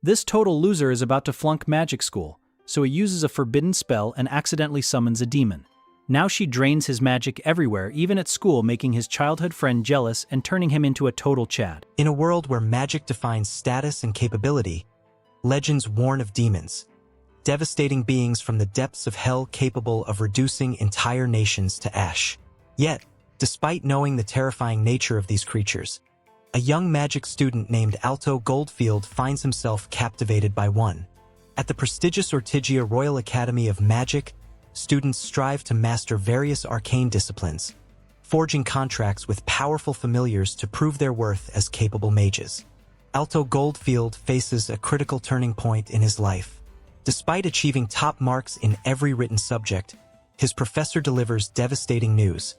This total loser is about to flunk magic school, so he uses a forbidden spell and accidentally summons a demon. Now she drains his magic everywhere, even at school, making his childhood friend jealous and turning him into a total Chad. In a world where magic defines status and capability, legends warn of demons, devastating beings from the depths of hell capable of reducing entire nations to ash. Yet, despite knowing the terrifying nature of these creatures, a young magic student named Alto Goldfield finds himself captivated by one. At the prestigious Ortigia Royal Academy of Magic, students strive to master various arcane disciplines, forging contracts with powerful familiars to prove their worth as capable mages. Alto Goldfield faces a critical turning point in his life. Despite achieving top marks in every written subject, his professor delivers devastating news.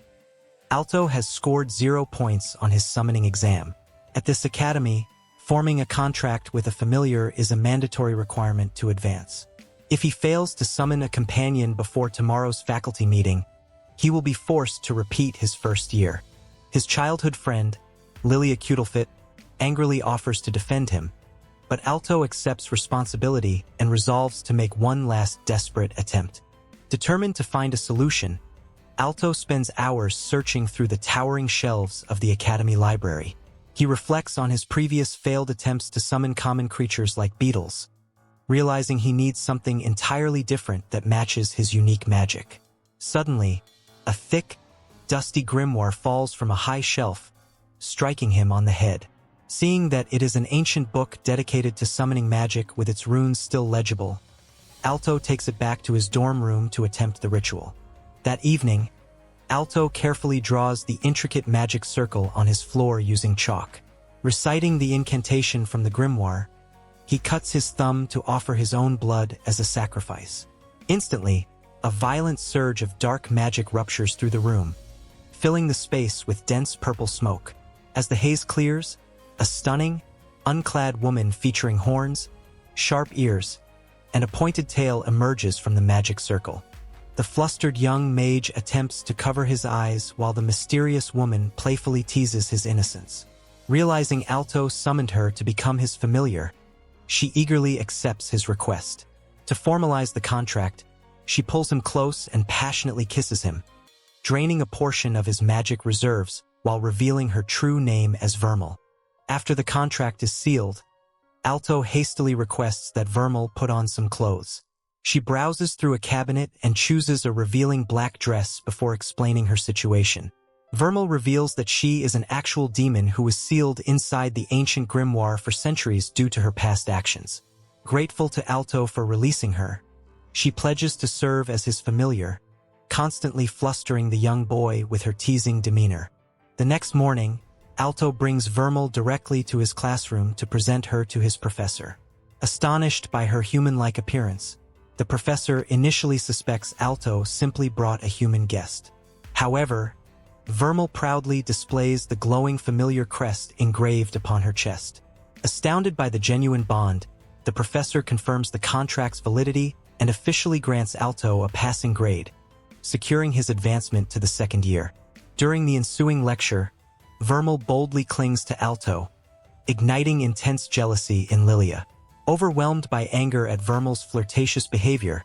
Alto has scored 0 points on his summoning exam. At this academy, forming a contract with a familiar is a mandatory requirement to advance. If he fails to summon a companion before tomorrow's faculty meeting, he will be forced to repeat his first year. His childhood friend, Lilia Cuddlefit, angrily offers to defend him, but Alto accepts responsibility and resolves to make one last desperate attempt. Determined to find a solution, Alto spends hours searching through the towering shelves of the Academy library. He reflects on his previous failed attempts to summon common creatures like beetles, realizing he needs something entirely different that matches his unique magic. Suddenly, a thick, dusty grimoire falls from a high shelf, striking him on the head. Seeing that it is an ancient book dedicated to summoning magic with its runes still legible, Alto takes it back to his dorm room to attempt the ritual. That evening, Alto carefully draws the intricate magic circle on his floor using chalk. Reciting the incantation from the grimoire, he cuts his thumb to offer his own blood as a sacrifice. Instantly, a violent surge of dark magic ruptures through the room, filling the space with dense purple smoke. As the haze clears, a stunning, unclad woman featuring horns, sharp ears, and a pointed tail emerges from the magic circle. The flustered young mage attempts to cover his eyes while the mysterious woman playfully teases his innocence. Realizing Alto summoned her to become his familiar, she eagerly accepts his request. To formalize the contract, she pulls him close and passionately kisses him, draining a portion of his magic reserves while revealing her true name as Vermeil. After the contract is sealed, Alto hastily requests that Vermeil put on some clothes. She browses through a cabinet and chooses a revealing black dress before explaining her situation. Vermeil reveals that she is an actual demon who was sealed inside the ancient grimoire for centuries due to her past actions. Grateful to Alto for releasing her, she pledges to serve as his familiar, constantly flustering the young boy with her teasing demeanor. The next morning, Alto brings Vermeil directly to his classroom to present her to his professor. Astonished by her human-like appearance, the professor initially suspects Alto simply brought a human guest. However, Vermeil proudly displays the glowing familiar crest engraved upon her chest. Astounded by the genuine bond, the professor confirms the contract's validity and officially grants Alto a passing grade, securing his advancement to the second year. During the ensuing lecture, Vermeil boldly clings to Alto, igniting intense jealousy in Lilia. Overwhelmed by anger at Vermeil's flirtatious behavior,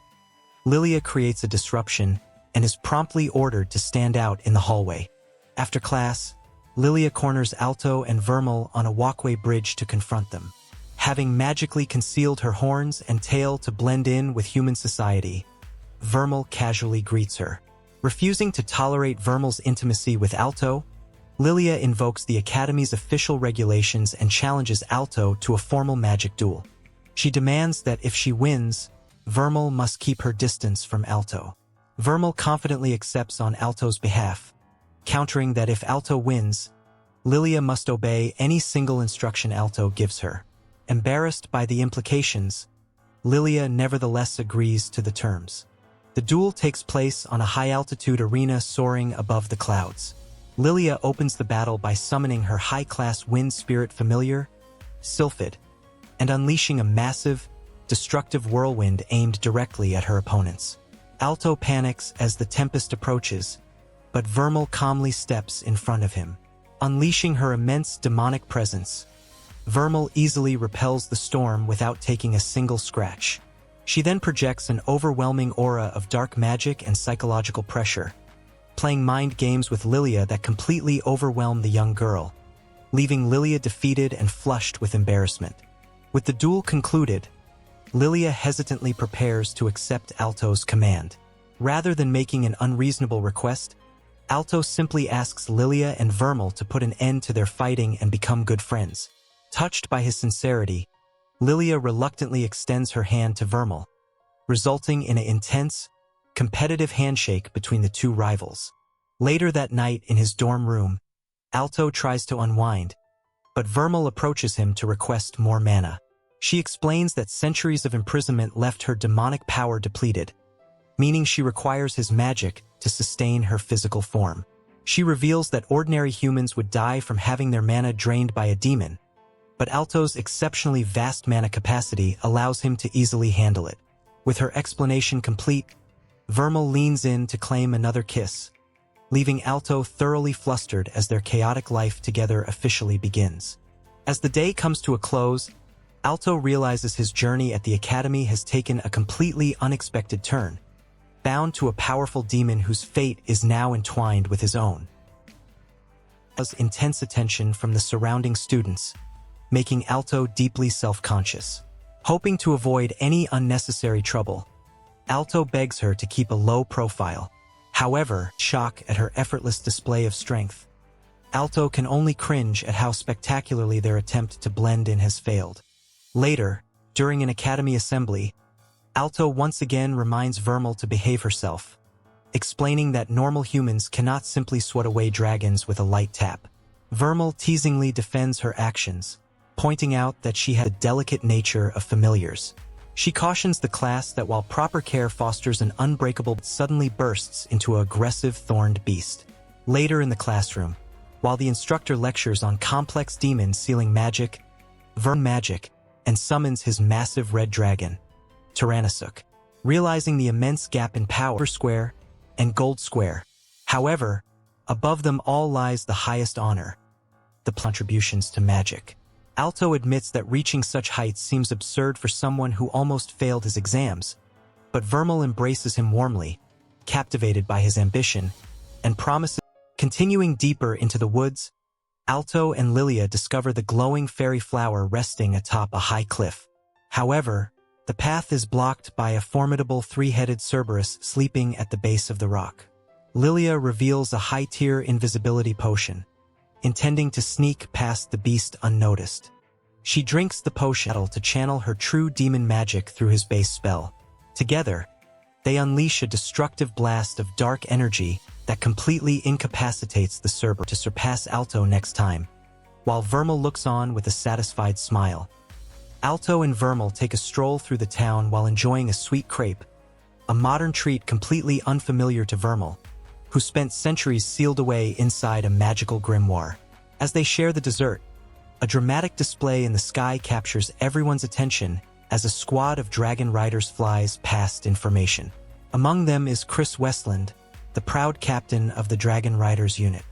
Lilia creates a disruption and is promptly ordered to stand out in the hallway. After class, Lilia corners Alto and Vermeil on a walkway bridge to confront them. Having magically concealed her horns and tail to blend in with human society, Vermeil casually greets her. Refusing to tolerate Vermeil's intimacy with Alto, Lilia invokes the Academy's official regulations and challenges Alto to a formal magic duel. She demands that if she wins, Vermeil must keep her distance from Alto. Vermeil confidently accepts on Alto's behalf, countering that if Alto wins, Lilia must obey any single instruction Alto gives her. Embarrassed by the implications, Lilia nevertheless agrees to the terms. The duel takes place on a high-altitude arena soaring above the clouds. Lilia opens the battle by summoning her high-class wind spirit familiar, Sylphid, and unleashing a massive, destructive whirlwind aimed directly at her opponents. Alto panics as the tempest approaches, but Vermeil calmly steps in front of him. Unleashing her immense demonic presence, Vermeil easily repels the storm without taking a single scratch. She then projects an overwhelming aura of dark magic and psychological pressure, playing mind games with Lilia that completely overwhelm the young girl, leaving Lilia defeated and flushed with embarrassment. With the duel concluded, Lilia hesitantly prepares to accept Alto's command. Rather than making an unreasonable request, Alto simply asks Lilia and Vermeil to put an end to their fighting and become good friends. Touched by his sincerity, Lilia reluctantly extends her hand to Vermeil, resulting in an intense, competitive handshake between the two rivals. Later that night in his dorm room, Alto tries to unwind, but Vermeil approaches him to request more mana. She explains that centuries of imprisonment left her demonic power depleted, meaning she requires his magic to sustain her physical form. She reveals that ordinary humans would die from having their mana drained by a demon, but Alto's exceptionally vast mana capacity allows him to easily handle it. With her explanation complete, Vermeil leans in to claim another kiss, leaving Alto thoroughly flustered as their chaotic life together officially begins. As the day comes to a close, Alto realizes his journey at the academy has taken a completely unexpected turn, bound to a powerful demon whose fate is now entwined with his own. Intense attention from the surrounding students, making Alto deeply self-conscious. Hoping to avoid any unnecessary trouble, Alto begs her to keep a low profile. However, shock at her effortless display of strength, Alto can only cringe at how spectacularly their attempt to blend in has failed. Later, during an academy assembly, Alto once again reminds Vermeil to behave herself, explaining that normal humans cannot simply swat away dragons with a light tap. Vermeil teasingly defends her actions, pointing out that she had a delicate nature of familiars. She cautions the class that while proper care fosters an unbreakable, suddenly bursts into an aggressive thorned beast. Later in the classroom, while the instructor lectures on complex demons sealing magic, and summons his massive red dragon, Tyrannosaur, realizing the immense gap in power Square and Gold Square. However, above them all lies the highest honor, the contributions to magic. Alto admits that reaching such heights seems absurd for someone who almost failed his exams, but Vermeil embraces him warmly, captivated by his ambition, and promises. Continuing deeper into the woods, Alto and Lilia discover the glowing fairy flower resting atop a high cliff. However, the path is blocked by a formidable three-headed Cerberus sleeping at the base of the rock. Lilia reveals a high-tier invisibility potion, intending to sneak past the beast unnoticed. She drinks the potion to channel her true demon magic through his base spell. Together, they unleash a destructive blast of dark energy that completely incapacitates the Cerberus to surpass Alto next time, while Vermeil looks on with a satisfied smile. Alto and Vermeil take a stroll through the town while enjoying a sweet crepe, a modern treat completely unfamiliar to Vermeil, who spent centuries sealed away inside a magical grimoire. As they share the dessert, a dramatic display in the sky captures everyone's attention as a squad of dragon riders flies past in formation. Among them is Chris Westland, the proud captain of the Dragon Riders unit.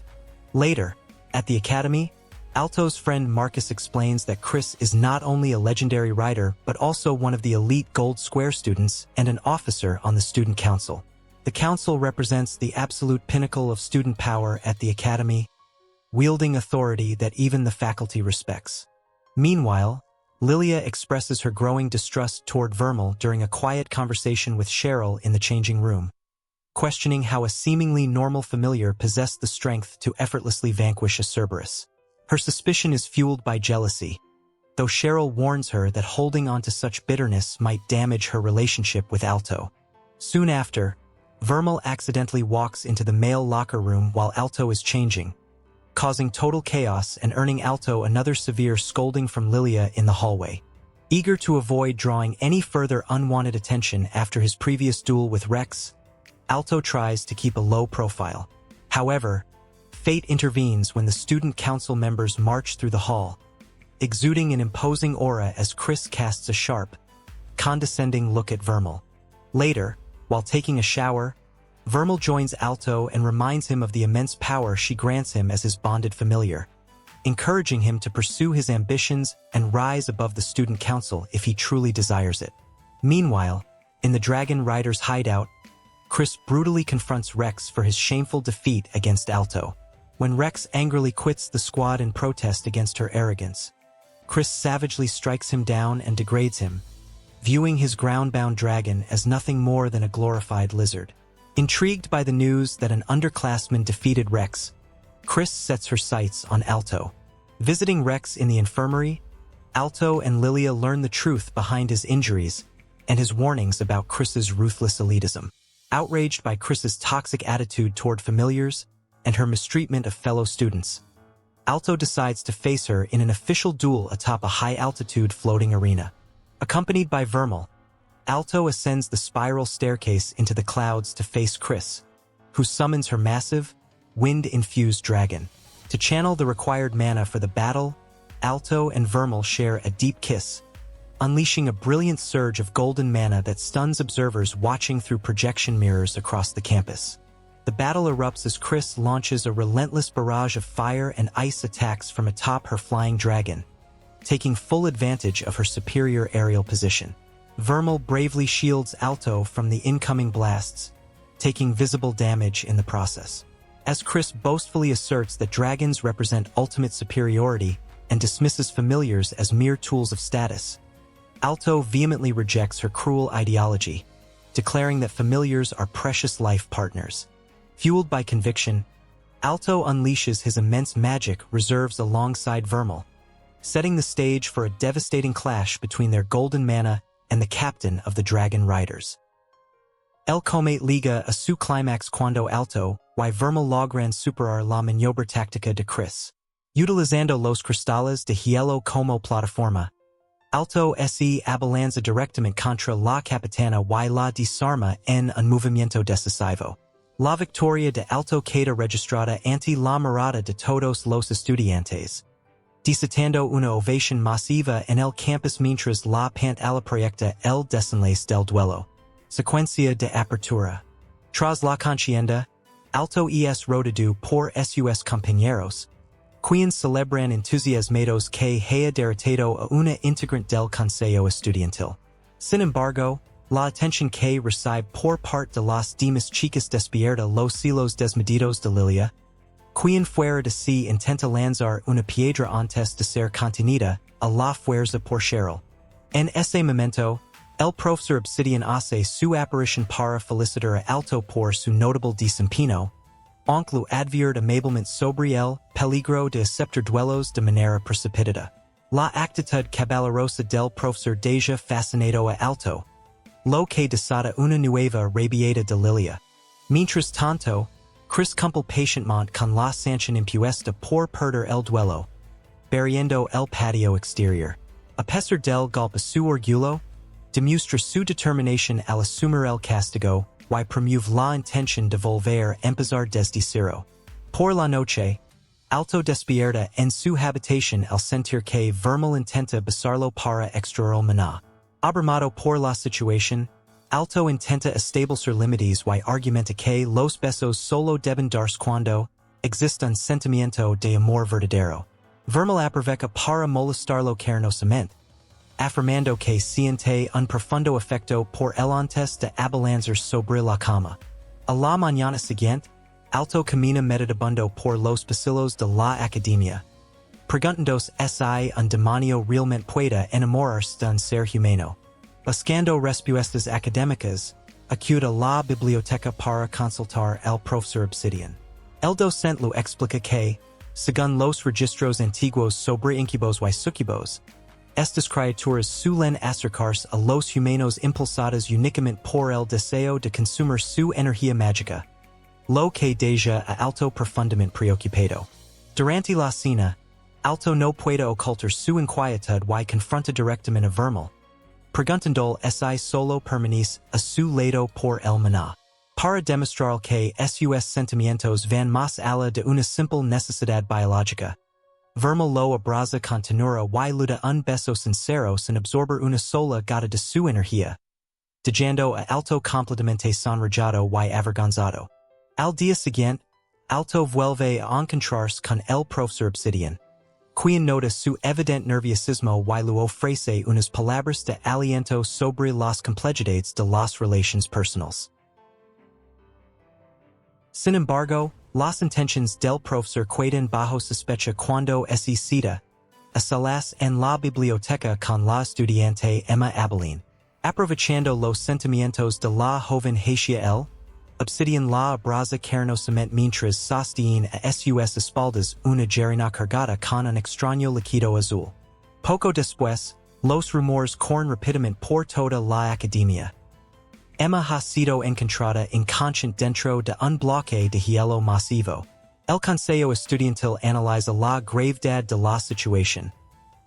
Later, at the academy, Alto's friend Marcus explains that Chris is not only a legendary rider but also one of the elite Gold Square students and an officer on the student council. The council represents the absolute pinnacle of student power at the academy, wielding authority that even the faculty respects. Meanwhile, Lilia expresses her growing distrust toward Vermeil during a quiet conversation with Cheryl in the changing room, questioning how a seemingly normal familiar possessed the strength to effortlessly vanquish a Cerberus. Her suspicion is fueled by jealousy, though Cheryl warns her that holding on to such bitterness might damage her relationship with Alto. Soon after, Vermeil accidentally walks into the male locker room while Alto is changing, causing total chaos and earning Alto another severe scolding from Lilia in the hallway. Eager to avoid drawing any further unwanted attention after his previous duel with Rex, Alto tries to keep a low profile. However, fate intervenes when the student council members march through the hall, exuding an imposing aura as Chris casts a sharp, condescending look at Vermeil. Later, while taking a shower, Vermeil joins Alto and reminds him of the immense power she grants him as his bonded familiar, encouraging him to pursue his ambitions and rise above the student council if he truly desires it. Meanwhile, in the Dragon Rider's hideout, Chris brutally confronts Rex for his shameful defeat against Alto. When Rex angrily quits the squad in protest against her arrogance, Chris savagely strikes him down and degrades him, viewing his ground-bound dragon as nothing more than a glorified lizard. Intrigued by the news that an underclassman defeated Rex, Chris sets her sights on Alto. Visiting Rex in the infirmary, Alto and Lilia learn the truth behind his injuries and his warnings about Chris's ruthless elitism. Outraged by Chris's toxic attitude toward familiars and her mistreatment of fellow students, Alto decides to face her in an official duel atop a high-altitude floating arena. Accompanied by Vermeil, Alto ascends the spiral staircase into the clouds to face Chris, who summons her massive, wind-infused dragon. To channel the required mana for the battle, Alto and Vermeil share a deep kiss, unleashing a brilliant surge of golden mana that stuns observers watching through projection mirrors across the campus. The battle erupts as Chris launches a relentless barrage of fire and ice attacks from atop her flying dragon, taking full advantage of her superior aerial position. Vermeil bravely shields Alto from the incoming blasts, taking visible damage in the process. As Chris boastfully asserts that dragons represent ultimate superiority and dismisses familiars as mere tools of status, Alto vehemently rejects her cruel ideology, declaring that familiars are precious life partners. Fueled by conviction, Alto unleashes his immense magic reserves alongside Vermeil, setting the stage for a devastating clash between their golden mana and the captain of the Dragon Riders. El Comate Liga a su climax cuando Alto y Vermeil logran superar la maniobra táctica de Chris. Utilizando los cristales de hielo como plataforma, Alto se abalanza directamente contra la capitana y la desarma en un movimiento decisivo. La victoria de Alto queda registrada ante la mirada de todos los estudiantes, desatando una ovación masiva en el campus mientras la pantalla proyecta el desenlace del duelo. Secuencia de apertura. Tras la contienda, Alto es rodado por sus compañeros, quienes celebran entusiasmados que haya derrotado a una integrante del Consejo Estudiantil. Sin embargo, la atención que recibe por parte de las demás chicas despierta los celos desmedidos de Lilia, quien fuera de sí intenta lanzar una piedra antes de ser contenida a la fuerza por Cheryl. En ese momento, el profesor Obsidian hace su aparición para felicitar a Alto por su notable desempeño, aunque lo advierte amablemente sobre el peligro de aceptar duelos de manera precipitada. La actitud caballerosa del profesor deja fascinado a Alto, lo que desata una nueva rabieta de Lilia. Mientras tanto, Chris cumple patientemente con la sanción impuesta por perder el duelo, barriendo el patio exterior. A pesar del golpe su orgullo, demuestra su determinación al asumir el castigo y promueve la intención de volver a empezar desde cero. Por la noche, Alto despierta en su habitación al sentir que Vermeil intenta besarlo para extraer maná. Abrumado por la situación, Alto intenta establecer límites y argumenta que los besos solo deben darse cuando existe un sentimiento de amor verdadero. Vermeil aprovecha para molestarlo cariñosamente, afirmando que siente un profundo afecto por él antes de abalanzar sobre la cama. A la mañana siguiente, Alto camina meditabundo por los pasillos de la academia, preguntándose si un demonio realmente puede enamorarse de un ser humano. Buscando respuestas académicas, acude a la biblioteca para consultar al profesor Obsidian. El docente lo explica que, según los registros antiguos sobre incubos y sucubos, estas criaturas suelen acercarse a los humanos impulsadas únicamente por el deseo de consumir su energía mágica, lo que deja a Alto profundamente preocupado. Durante la cena, Alto no puede ocultar su inquietud y confronta directamente a Vermeil, preguntando si solo permanece a su lado por el maná. Para demostrar que sus sentimientos van más allá de una simple necesidad biológica, Vermeil lo abraza con ternura y le da un beso sincero sin absorber una sola gota de su energía, dejando a Alto completamente sonrojado y avergonzado. Al día siguiente, Alto vuelve a encontrarse con el profesor Obsidian, Quien nota su evident nerviosismo y lo ofrece unas palabras de aliento sobre las complejidades de las relaciones personales. Sin embargo, las intenciones del profesor quedan bajo sospecha cuando se cita a salas en la biblioteca con la estudiante Emma Abilene. Aprovechando los sentimientos de la joven hacia él, obsidian la abraza carnosamente mientras sostiene a sus espaldas una jarina cargada con un extraño líquido azul. Poco después, los rumores corren rápidamente por toda la academia. Emma ha sido encontrada inconsciente dentro de un bloque de hielo masivo. El Consejo Estudiantil analiza la gravedad de la situación,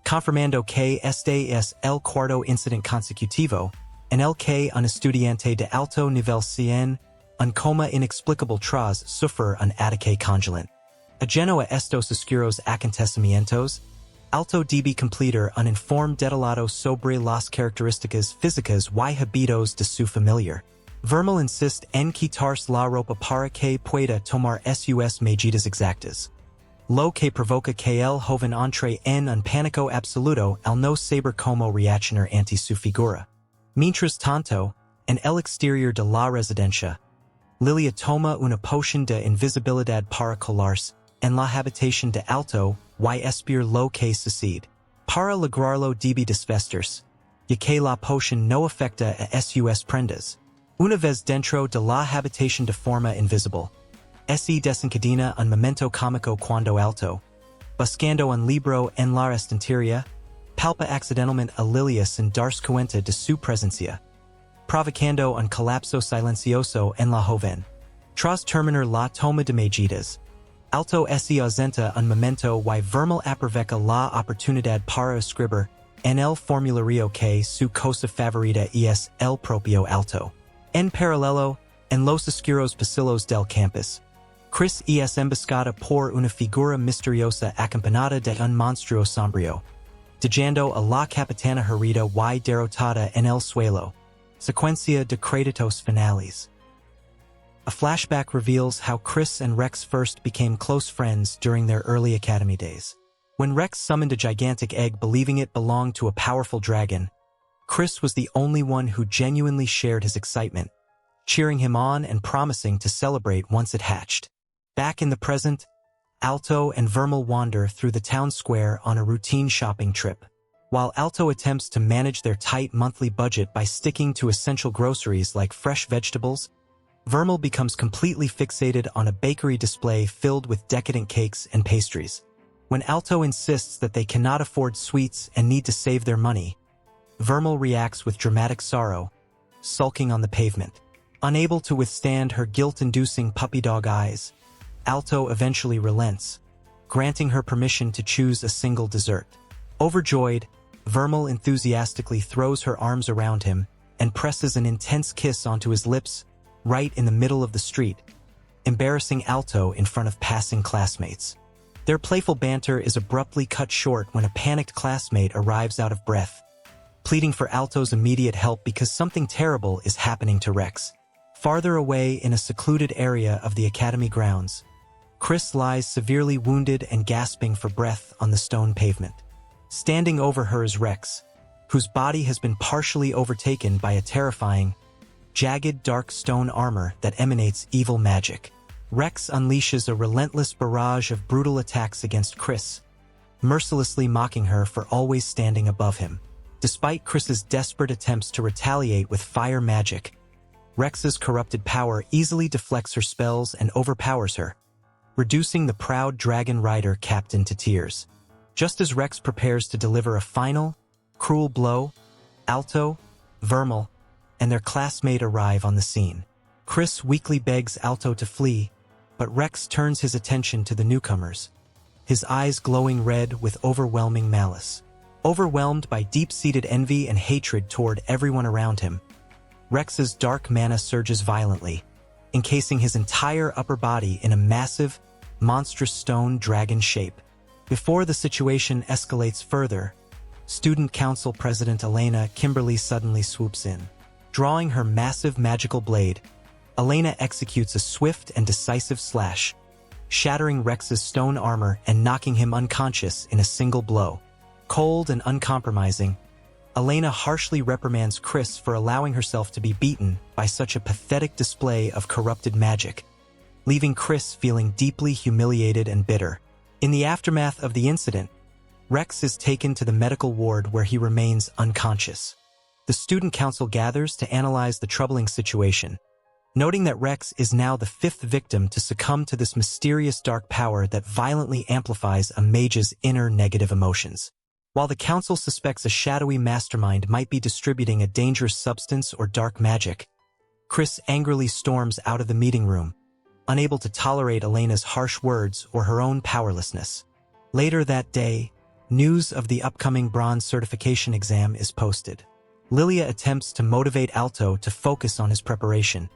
confirmando que este es el cuarto incidente consecutivo en el que un estudiante de alto nivel cien un coma inexplicable tras sufrir un ataque congelante. Ajeno a estos oscuros acontecimientos, Alto debe completar un informe detallado sobre las características físicas y hábitos de su familiar. Vermeil insiste en quitarse la ropa para que pueda tomar sus medidas exactas, lo que provoca que el joven entre en un pánico absoluto al no saber cómo reaccionar ante su figura. Mientras tanto, en el exterior de la residencia, Lilia toma una poción de invisibilidad para colarse en la habitación de Alto y espiar lo que sucede. Para lograrlo debe desvestirse, ya que la poción no afecta a sus prendas. Una vez dentro de la habitación de forma invisible, se desencadena un momento cómico cuando Alto, buscando un libro en la estantería, palpa accidentalmente a Lilia sin darse cuenta de su presencia, provocando un colapso silencioso en la joven. Tras terminar la toma de medidas, Alto se ausenta un momento y Vermeil aprovecha la oportunidad para escribir en el formulario que su cosa favorita es el propio Alto. En paralelo, en los oscuros pasillos del campus, Chris es emboscada por una figura misteriosa acompañada de un monstruo sombrío, dejando a la capitana herida y derrotada en el suelo. Secuencia de créditos finales. A flashback reveals how Chris and Rex first became close friends during their early academy days. When Rex summoned a gigantic egg believing it belonged to a powerful dragon, Chris was the only one who genuinely shared his excitement, cheering him on and promising to celebrate once it hatched. Back in the present, Alto and Vermeil wander through the town square on a routine shopping trip. While Alto attempts to manage their tight monthly budget by sticking to essential groceries like fresh vegetables, Vermeil becomes completely fixated on a bakery display filled with decadent cakes and pastries. When Alto insists that they cannot afford sweets and need to save their money, Vermeil reacts with dramatic sorrow, sulking on the pavement. Unable to withstand her guilt-inducing puppy dog eyes, Alto eventually relents, granting her permission to choose a single dessert. Overjoyed, Vermeil enthusiastically throws her arms around him and presses an intense kiss onto his lips right in the middle of the street, embarrassing Alto in front of passing classmates. Their playful banter is abruptly cut short when a panicked classmate arrives out of breath, pleading for Alto's immediate help because something terrible is happening to Rex. Farther away in a secluded area of the academy grounds, Chris lies severely wounded and gasping for breath on the stone pavement. Standing over her is Rex, whose body has been partially overtaken by a terrifying, jagged dark stone armor that emanates evil magic. Rex unleashes a relentless barrage of brutal attacks against Chris, mercilessly mocking her for always standing above him. Despite Chris's desperate attempts to retaliate with fire magic, Rex's corrupted power easily deflects her spells and overpowers her, reducing the proud dragon rider captain to tears. Just as Rex prepares to deliver a final, cruel blow, Alto, Vermeil, and their classmate arrive on the scene. Chris weakly begs Alto to flee, but Rex turns his attention to the newcomers, his eyes glowing red with overwhelming malice. Overwhelmed by deep-seated envy and hatred toward everyone around him, Rex's dark mana surges violently, encasing his entire upper body in a massive, monstrous stone dragon shape. Before the situation escalates further, Student Council President Elena Kimberly suddenly swoops in. Drawing her massive magical blade, Elena executes a swift and decisive slash, shattering Rex's stone armor and knocking him unconscious in a single blow. Cold and uncompromising, Elena harshly reprimands Chris for allowing herself to be beaten by such a pathetic display of corrupted magic, leaving Chris feeling deeply humiliated and bitter. In the aftermath of the incident, Rex is taken to the medical ward where he remains unconscious. The student council gathers to analyze the troubling situation, noting that Rex is now the 5th victim to succumb to this mysterious dark power that violently amplifies a mage's inner negative emotions. While the council suspects a shadowy mastermind might be distributing a dangerous substance or dark magic, Chris angrily storms out of the meeting room, unable to tolerate Elena's harsh words or her own powerlessness. Later that day, news of the upcoming bronze certification exam is posted. Lilia attempts to motivate Alto to focus on his preparation,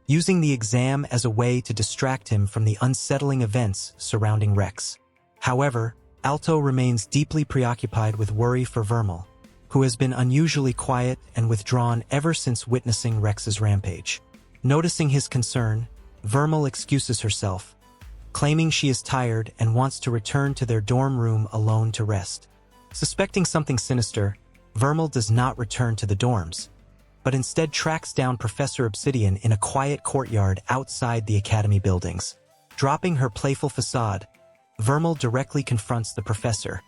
using the exam as a way to distract him from the unsettling events surrounding Rex. However, Alto remains deeply preoccupied with worry for Vermeil, who has been unusually quiet and withdrawn ever since witnessing Rex's rampage. Noticing his concern, Vermeil excuses herself, claiming she is tired and wants to return to their dorm room alone to rest. Suspecting something sinister, Vermeil does not return to the dorms, but instead tracks down Professor Obsidian in a quiet courtyard outside the academy buildings. Dropping her playful facade, Vermeil directly confronts the professor,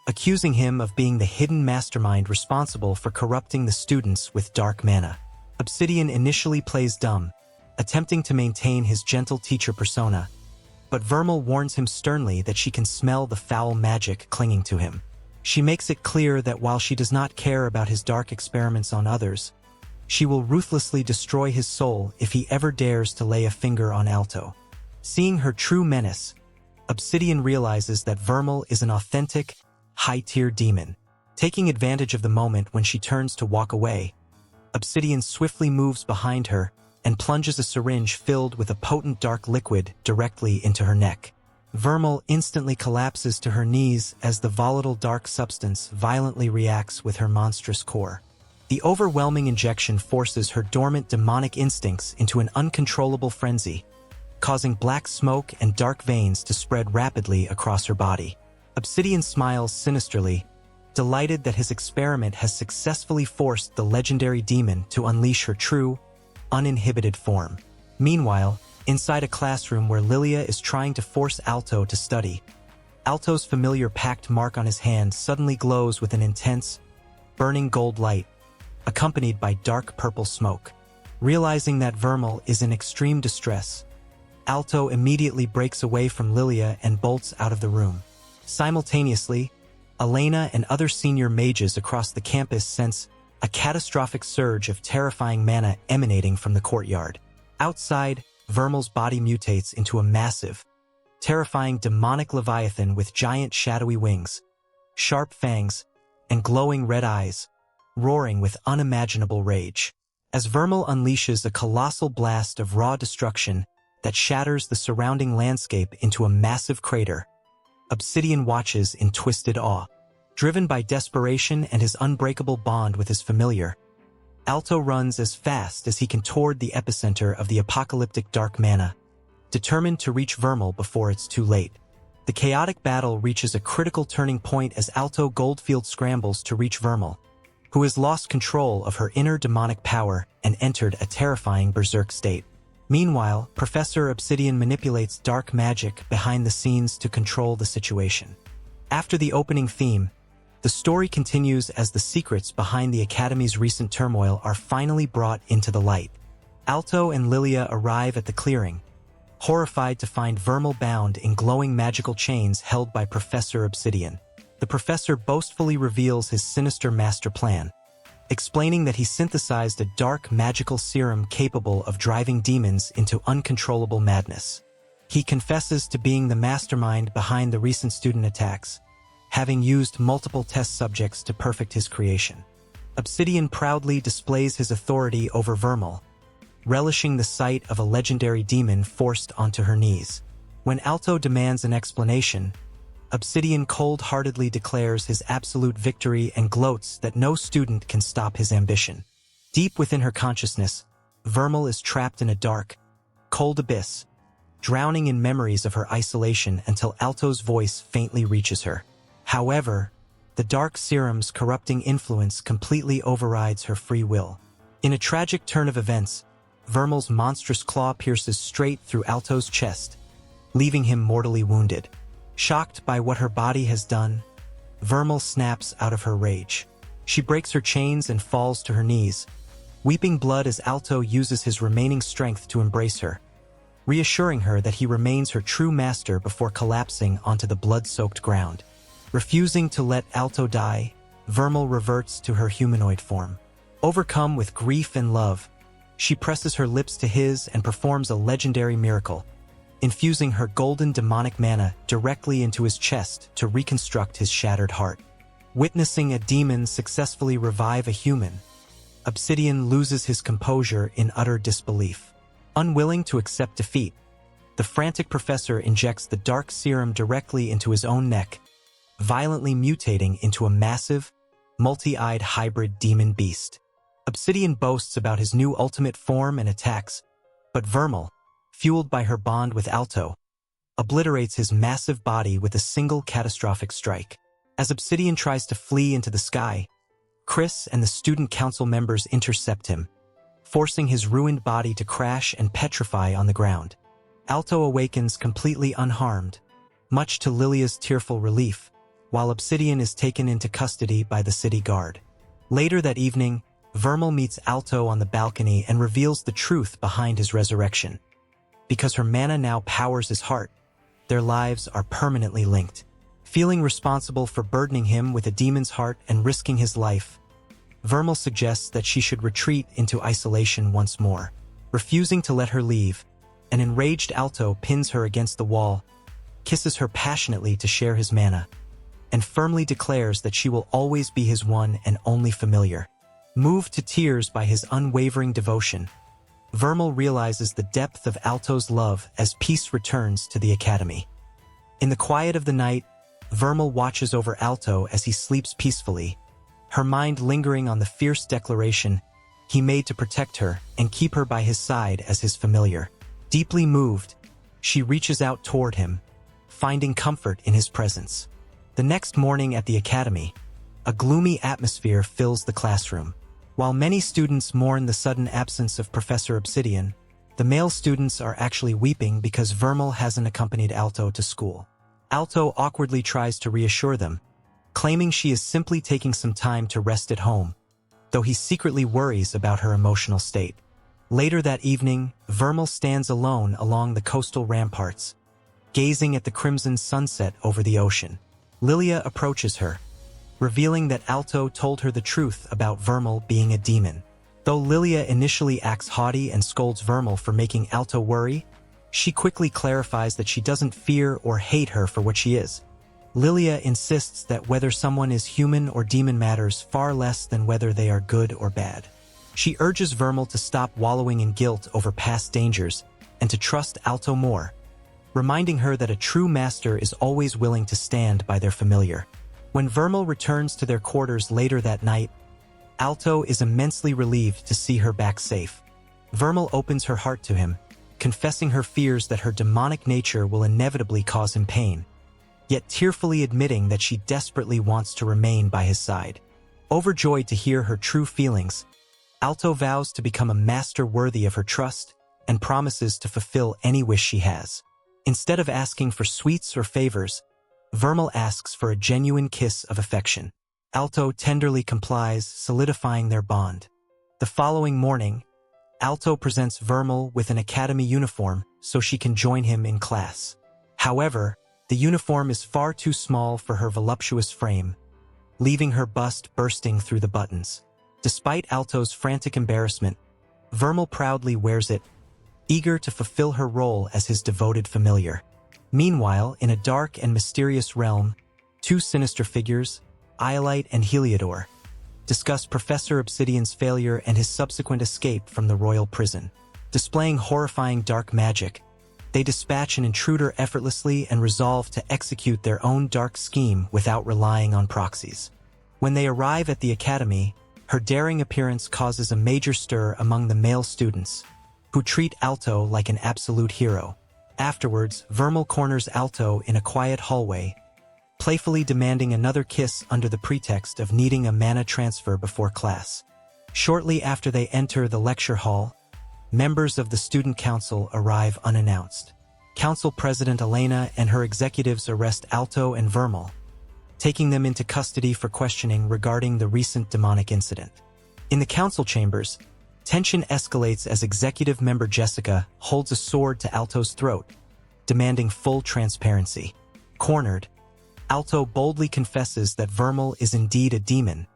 accusing him of being the hidden mastermind responsible for corrupting the students with dark mana. Obsidian initially plays dumb, attempting to maintain his gentle teacher persona, but Vermeil warns him sternly that she can smell the foul magic clinging to him. She makes it clear that while she does not care about his dark experiments on others, she will ruthlessly destroy his soul if he ever dares to lay a finger on Alto. Seeing her true menace, Obsidian realizes that Vermeil is an authentic, high-tier demon. Taking advantage of the moment when she turns to walk away, Obsidian swiftly moves behind her and plunges a syringe filled with a potent dark liquid directly into her neck. Vermeil instantly collapses to her knees as the volatile dark substance violently reacts with her monstrous core. The overwhelming injection forces her dormant demonic instincts into an uncontrollable frenzy, causing black smoke and dark veins to spread rapidly across her body. Obsidian smiles sinisterly, delighted that his experiment has successfully forced the legendary demon to unleash her true, uninhibited form. Meanwhile, inside a classroom where Lilia is trying to force Alto to study, Alto's familiar packed mark on his hand suddenly glows with an intense, burning gold light, accompanied by dark purple smoke. Realizing that Vermeil is in extreme distress, Alto immediately breaks away from Lilia and bolts out of the room. Simultaneously, Elena and other senior mages across the campus sense a catastrophic surge of terrifying mana emanating from the courtyard. Outside, Vermeil's body mutates into a massive, terrifying demonic leviathan with giant shadowy wings, sharp fangs, and glowing red eyes, roaring with unimaginable rage. As Vermeil unleashes a colossal blast of raw destruction that shatters the surrounding landscape into a massive crater, Obsidian watches in twisted awe. Driven by desperation and his unbreakable bond with his familiar, Alto runs as fast as he can toward the epicenter of the apocalyptic dark mana, determined to reach Vermeil before it's too late. The chaotic battle reaches a critical turning point as Alto Goldfield scrambles to reach Vermeil, who has lost control of her inner demonic power and entered a terrifying berserk state. Meanwhile, Professor Obsidian manipulates dark magic behind the scenes to control the situation. After the opening theme, the story continues as the secrets behind the Academy's recent turmoil are finally brought into the light. Alto and Lilia arrive at the clearing, horrified to find Vermeil bound in glowing magical chains held by Professor Obsidian. The professor boastfully reveals his sinister master plan, explaining that he synthesized a dark magical serum capable of driving demons into uncontrollable madness. He confesses to being the mastermind behind the recent student attacks, having used multiple test subjects to perfect his creation. Obsidian proudly displays his authority over Vermeil, relishing the sight of a legendary demon forced onto her knees. When Alto demands an explanation, Obsidian cold-heartedly declares his absolute victory and gloats that no student can stop his ambition. Deep within her consciousness, Vermeil is trapped in a dark, cold abyss, drowning in memories of her isolation until Alto's voice faintly reaches her. However, the dark serum's corrupting influence completely overrides her free will. In a tragic turn of events, Vermeil's monstrous claw pierces straight through Alto's chest, leaving him mortally wounded. Shocked by what her body has done, Vermeil snaps out of her rage. She breaks her chains and falls to her knees, weeping blood as Alto uses his remaining strength to embrace her, reassuring her that he remains her true master before collapsing onto the blood-soaked ground. Refusing to let Alto die, Vermeil reverts to her humanoid form. Overcome with grief and love, she presses her lips to his and performs a legendary miracle, infusing her golden demonic mana directly into his chest to reconstruct his shattered heart. Witnessing a demon successfully revive a human, Obsidian loses his composure in utter disbelief. Unwilling to accept defeat, the frantic professor injects the dark serum directly into his own neck, violently mutating into a massive, multi-eyed hybrid demon beast. Obsidian boasts about his new ultimate form and attacks, but Vermeil, fueled by her bond with Alto, obliterates his massive body with a single catastrophic strike. As Obsidian tries to flee into the sky, Chris and the student council members intercept him, forcing his ruined body to crash and petrify on the ground. Alto awakens completely unharmed, much to Lilia's tearful relief, while Obsidian is taken into custody by the city guard. Later that evening, Vermeil meets Alto on the balcony and reveals the truth behind his resurrection. Because her mana now powers his heart, their lives are permanently linked. Feeling responsible for burdening him with a demon's heart and risking his life, Vermeil suggests that she should retreat into isolation once more. Refusing to let her leave, an enraged Alto pins her against the wall, kisses her passionately to share his mana, and firmly declares that she will always be his one and only familiar. Moved to tears by his unwavering devotion, Vermeil realizes the depth of Alto's love as peace returns to the academy. In the quiet of the night, Vermeil watches over Alto as he sleeps peacefully, her mind lingering on the fierce declaration he made to protect her and keep her by his side as his familiar. Deeply moved, she reaches out toward him, finding comfort in his presence. The next morning at the academy, a gloomy atmosphere fills the classroom. While many students mourn the sudden absence of Professor Obsidian, the male students are actually weeping because Vermeil hasn't accompanied Alto to school. Alto awkwardly tries to reassure them, claiming she is simply taking some time to rest at home, though he secretly worries about her emotional state. Later that evening, Vermeil stands alone along the coastal ramparts, gazing at the crimson sunset over the ocean. Lilia approaches her, revealing that Alto told her the truth about Vermeil being a demon. Though Lilia initially acts haughty and scolds Vermeil for making Alto worry, she quickly clarifies that she doesn't fear or hate her for what she is. Lilia insists that whether someone is human or demon matters far less than whether they are good or bad. She urges Vermeil to stop wallowing in guilt over past dangers and to trust Alto more, reminding her that a true master is always willing to stand by their familiar. When Vermeil returns to their quarters later that night, Alto is immensely relieved to see her back safe. Vermeil opens her heart to him, confessing her fears that her demonic nature will inevitably cause him pain, yet tearfully admitting that she desperately wants to remain by his side. Overjoyed to hear her true feelings, Alto vows to become a master worthy of her trust and promises to fulfill any wish she has. Instead of asking for sweets or favors, Vermeil asks for a genuine kiss of affection. Alto tenderly complies, solidifying their bond. The following morning, Alto presents Vermeil with an academy uniform so she can join him in class. However, the uniform is far too small for her voluptuous frame, leaving her bust bursting through the buttons. Despite Alto's frantic embarrassment, Vermeil proudly wears it, eager to fulfill her role as his devoted familiar. Meanwhile, in a dark and mysterious realm, two sinister figures, Iolite and Heliodor, discuss Professor Obsidian's failure and his subsequent escape from the royal prison. Displaying horrifying dark magic, they dispatch an intruder effortlessly and resolve to execute their own dark scheme without relying on proxies. When they arrive at the academy, her daring appearance causes a major stir among the male students, who treat Alto like an absolute hero. Afterwards, Vermeil corners Alto in a quiet hallway, playfully demanding another kiss under the pretext of needing a mana transfer before class. Shortly after they enter the lecture hall, members of the student council arrive unannounced. Council President Elena and her executives arrest Alto and Vermeil, taking them into custody for questioning regarding the recent demonic incident. In the council chambers, tension escalates as executive member Jessica holds a sword to Alto's throat, demanding full transparency. Cornered, Alto boldly confesses that Vermeil is indeed a demon,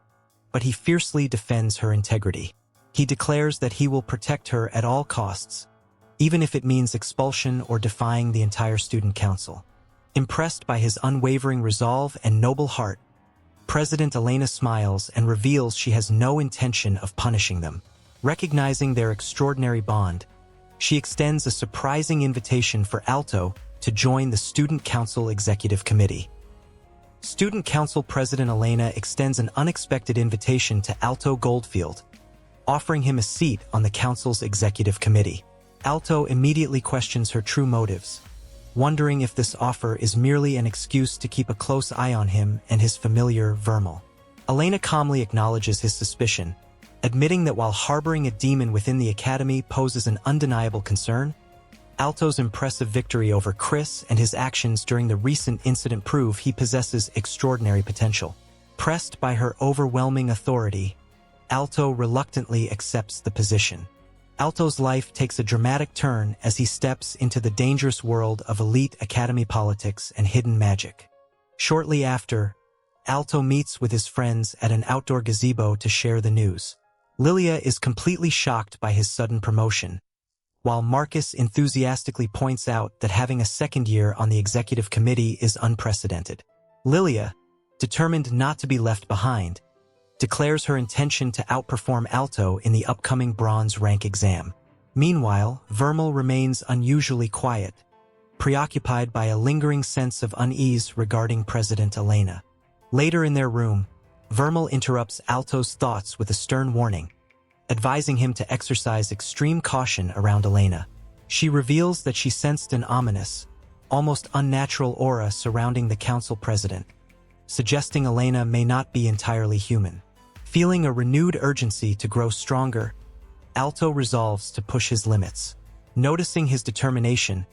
but he fiercely defends her integrity. He declares that he will protect her at all costs, even if it means expulsion or defying the entire student council. Impressed by his unwavering resolve and noble heart, President Elena smiles and reveals she has no intention of punishing them. Recognizing their extraordinary bond, she extends a surprising invitation for Alto to join the Student Council Executive Committee. Student Council President Elena extends an unexpected invitation to Alto Goldfield, offering him a seat on the council's executive committee. Alto immediately questions her true motives, wondering if this offer is merely an excuse to keep a close eye on him and his familiar Vermeil. Elena calmly acknowledges his suspicion, admitting that while harboring a demon within the academy poses an undeniable concern, Alto's impressive victory over Chris and his actions during the recent incident prove he possesses extraordinary potential. Pressed by her overwhelming authority, Alto reluctantly accepts the position. Alto's life takes a dramatic turn as he steps into the dangerous world of elite academy politics and hidden magic. Shortly after, Alto meets with his friends at an outdoor gazebo to share the news. Lilia is completely shocked by his sudden promotion, while Marcus enthusiastically points out that having a second year on the executive committee is unprecedented. Lilia, determined not to be left behind, declares her intention to outperform Alto in the upcoming bronze rank exam. Meanwhile, Vermeil remains unusually quiet, preoccupied by a lingering sense of unease regarding President Elena. Later in their room, Vermeil interrupts Alto's thoughts with a stern warning, advising him to exercise extreme caution around Elena. She reveals that she sensed an ominous, almost unnatural aura surrounding the council president, suggesting Elena may not be entirely human. Feeling a renewed urgency to grow stronger, Alto resolves to push his limits. Noticing his determination,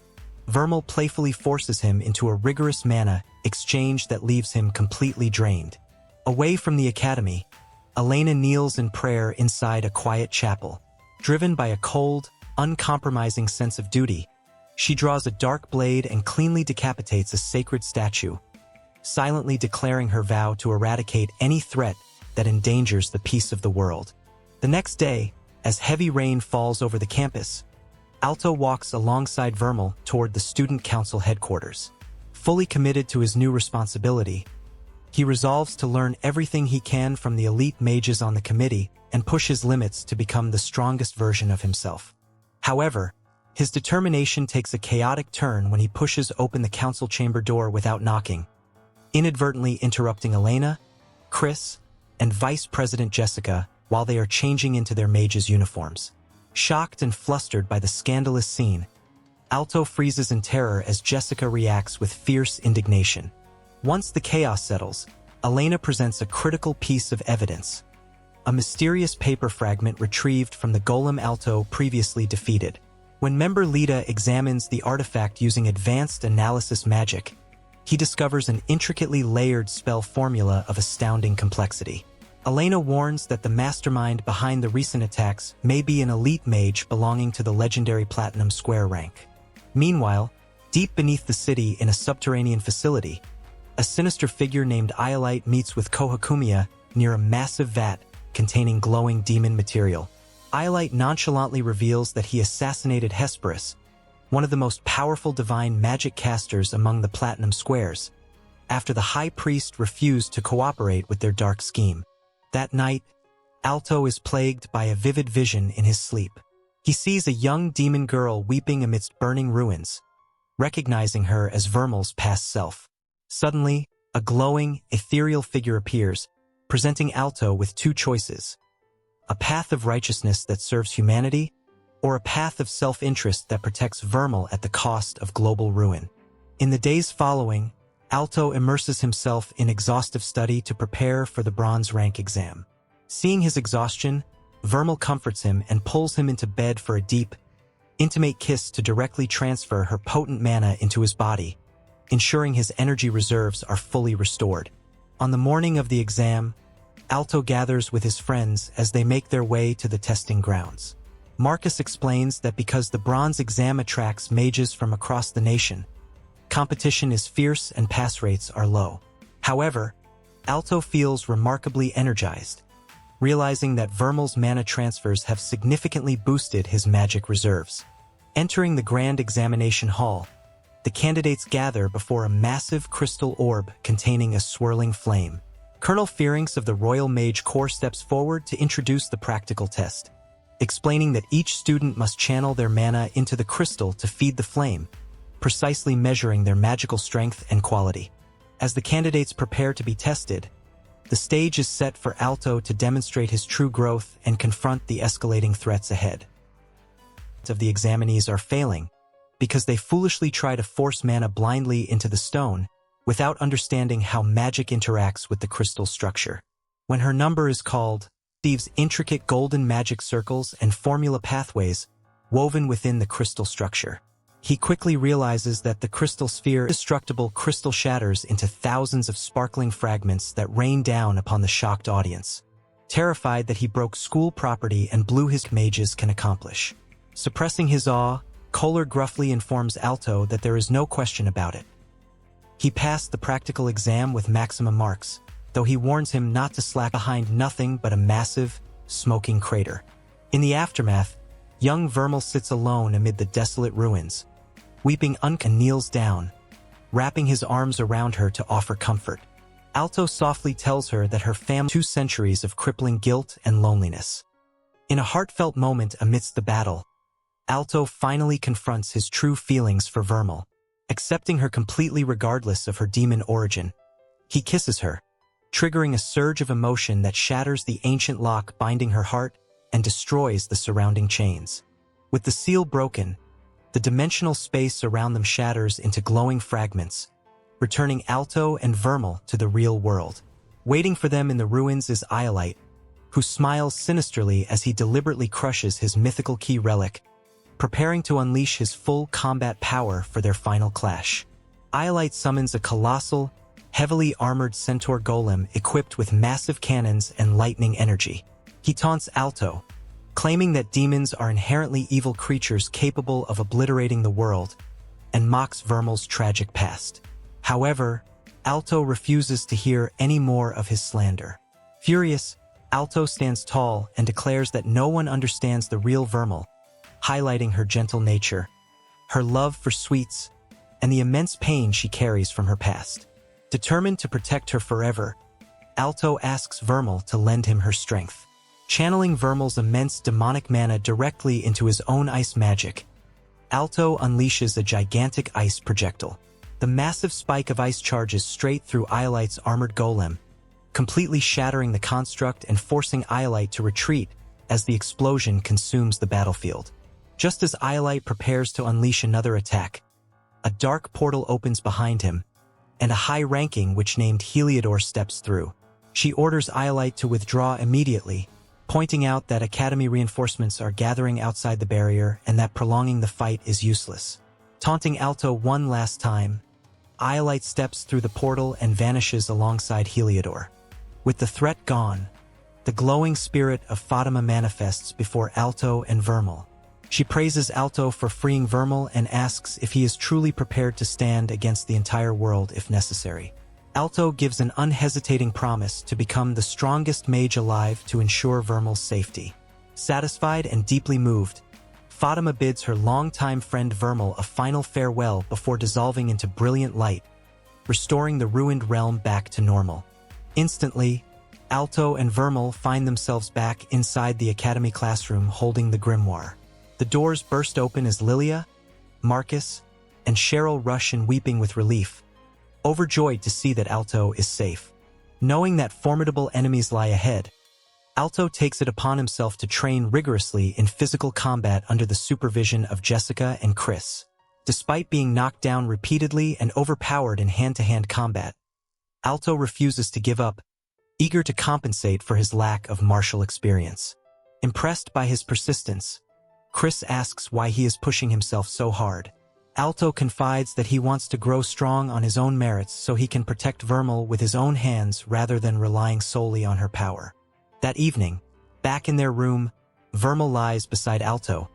Vermeil playfully forces him into a rigorous mana exchange that leaves him completely drained. Away from the academy, Elena kneels in prayer inside a quiet chapel. Driven by a cold, uncompromising sense of duty, she draws a dark blade and cleanly decapitates a sacred statue, silently declaring her vow to eradicate any threat that endangers the peace of the world. The next day, as heavy rain falls over the campus, Alto walks alongside Vermeil toward the student council headquarters. Fully committed to his new responsibility, he resolves to learn everything he can from the elite mages on the committee and push his limits to become the strongest version of himself. However, his determination takes a chaotic turn when he pushes open the council chamber door without knocking, inadvertently interrupting Elena, Chris, and Vice President Jessica while they are changing into their mages' uniforms. Shocked and flustered by the scandalous scene, Alto freezes in terror as Jessica reacts with fierce indignation. Once the chaos settles, Elena presents a critical piece of evidence, a mysterious paper fragment retrieved from the golem Alto previously defeated. When member Lita examines the artifact using advanced analysis magic, he discovers an intricately layered spell formula of astounding complexity. Elena warns that the mastermind behind the recent attacks may be an elite mage belonging to the legendary Platinum Square rank. Meanwhile, deep beneath the city in a subterranean facility, a sinister figure named Iolite meets with Kohakumiya near a massive vat containing glowing demon material. Iolite nonchalantly reveals that he assassinated Hesperus, one of the most powerful divine magic casters among the Platinum Squares, after the High Priest refused to cooperate with their dark scheme. That night, Alto is plagued by a vivid vision in his sleep. He sees a young demon girl weeping amidst burning ruins, recognizing her as Vermeil's past self. Suddenly, a glowing, ethereal figure appears, presenting Alto with two choices: a path of righteousness that serves humanity, or a path of self-interest that protects Vermeil at the cost of global ruin? In the days following, Alto immerses himself in exhaustive study to prepare for the bronze rank exam. Seeing his exhaustion, Vermeil comforts him and pulls him into bed for a deep, intimate kiss to directly transfer her potent mana into his body, ensuring his energy reserves are fully restored. On the morning of the exam, Alto gathers with his friends as they make their way to the testing grounds. Marcus explains that because the bronze exam attracts mages from across the nation, competition is fierce and pass rates are low. However, Alto feels remarkably energized, realizing that Vermeil's mana transfers have significantly boosted his magic reserves. Entering the grand examination hall, the candidates gather before a massive crystal orb containing a swirling flame. Colonel Fearinx of the Royal Mage Corps steps forward to introduce the practical test, explaining that each student must channel their mana into the crystal to feed the flame, precisely measuring their magical strength and quality. As the candidates prepare to be tested, the stage is set for Alto to demonstrate his true growth and confront the escalating threats ahead. Of the examinees are failing because they foolishly try to force mana blindly into the stone without understanding how magic interacts with the crystal structure. When her number is called, Steve's intricate golden magic circles and formula pathways woven within the crystal structure. He quickly realizes that the crystal sphere indestructible crystal shatters into thousands of sparkling fragments that rain down upon the shocked audience. Terrified that he broke school property and blew his mages can accomplish. Suppressing his awe, Kohler gruffly informs Alto that there is no question about it. He passed the practical exam with maximum marks, though he warns him not to slack behind nothing but a massive, smoking crater. In the aftermath, young Vermeil sits alone amid the desolate ruins, weeping and kneels down, wrapping his arms around her to offer comfort. Alto softly tells her that her family 2 centuries of crippling guilt and loneliness. In a heartfelt moment amidst the battle, Alto finally confronts his true feelings for Vermeil. Accepting her completely regardless of her demon origin, he kisses her, triggering a surge of emotion that shatters the ancient lock binding her heart and destroys the surrounding chains. With the seal broken, the dimensional space around them shatters into glowing fragments, returning Alto and Vermeil to the real world. Waiting for them in the ruins is Iolite, who smiles sinisterly as he deliberately crushes his mythical key relic, preparing to unleash his full combat power for their final clash. Iolite summons a colossal, heavily armored centaur golem equipped with massive cannons and lightning energy. He taunts Alto, claiming that demons are inherently evil creatures capable of obliterating the world, and mocks Vermeil's tragic past. However, Alto refuses to hear any more of his slander. Furious, Alto stands tall and declares that no one understands the real Vermeil, highlighting her gentle nature, her love for sweets, and the immense pain she carries from her past. Determined to protect her forever, Alto asks Vermeil to lend him her strength. Channeling Vermeil's immense demonic mana directly into his own ice magic, Alto unleashes a gigantic ice projectile. The massive spike of ice charges straight through Iolite's armored golem, completely shattering the construct and forcing Iolite to retreat as the explosion consumes the battlefield. Just as Iolite prepares to unleash another attack, a dark portal opens behind him, and a high-ranking witch named Heliodor steps through. She orders Iolite to withdraw immediately, pointing out that Academy reinforcements are gathering outside the barrier and that prolonging the fight is useless. Taunting Alto one last time, Iolite steps through the portal and vanishes alongside Heliodor. With the threat gone, the glowing spirit of Fatima manifests before Alto and Vermeil. She praises Alto for freeing Vermeil and asks if he is truly prepared to stand against the entire world if necessary. Alto gives an unhesitating promise to become the strongest mage alive to ensure Vermeil's safety. Satisfied and deeply moved, Fatima bids her longtime friend Vermeil a final farewell before dissolving into brilliant light, restoring the ruined realm back to normal. Instantly, Alto and Vermeil find themselves back inside the Academy classroom holding the grimoire. The doors burst open as Lilia, Marcus, and Cheryl rush in weeping with relief, overjoyed to see that Alto is safe. Knowing that formidable enemies lie ahead, Alto takes it upon himself to train rigorously in physical combat under the supervision of Jessica and Chris. Despite being knocked down repeatedly and overpowered in hand-to-hand combat, Alto refuses to give up, eager to compensate for his lack of martial experience. Impressed by his persistence, Chris asks why he is pushing himself so hard. Alto confides that he wants to grow strong on his own merits so he can protect Vermeil with his own hands rather than relying solely on her power. That evening, back in their room, Vermeil lies beside Alto,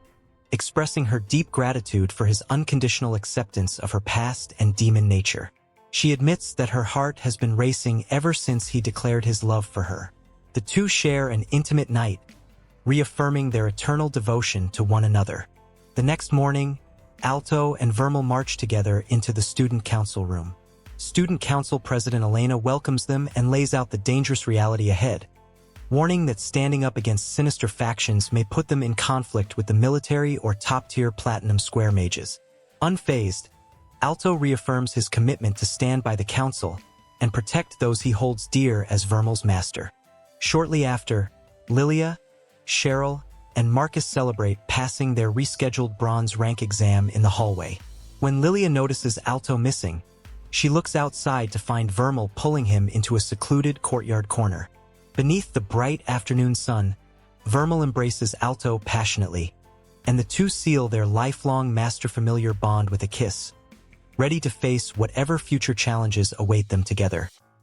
expressing her deep gratitude for his unconditional acceptance of her past and demon nature. She admits that her heart has been racing ever since he declared his love for her. The two share an intimate night, reaffirming their eternal devotion to one another. The next morning, Alto and Vermeil march together into the student council room. Student council president Elena welcomes them and lays out the dangerous reality ahead, warning that standing up against sinister factions may put them in conflict with the military or top-tier Platinum Square mages. Unfazed, Alto reaffirms his commitment to stand by the council and protect those he holds dear as Vermeil's master. Shortly after, Lilia, Cheryl, and Marcus celebrate passing their rescheduled bronze rank exam in the hallway. When Lilia notices Alto missing, she looks outside to find Vermeil pulling him into a secluded courtyard corner. Beneath the bright afternoon sun, Vermeil embraces Alto passionately, and the two seal their lifelong master-familiar bond with a kiss, ready to face whatever future challenges await them together.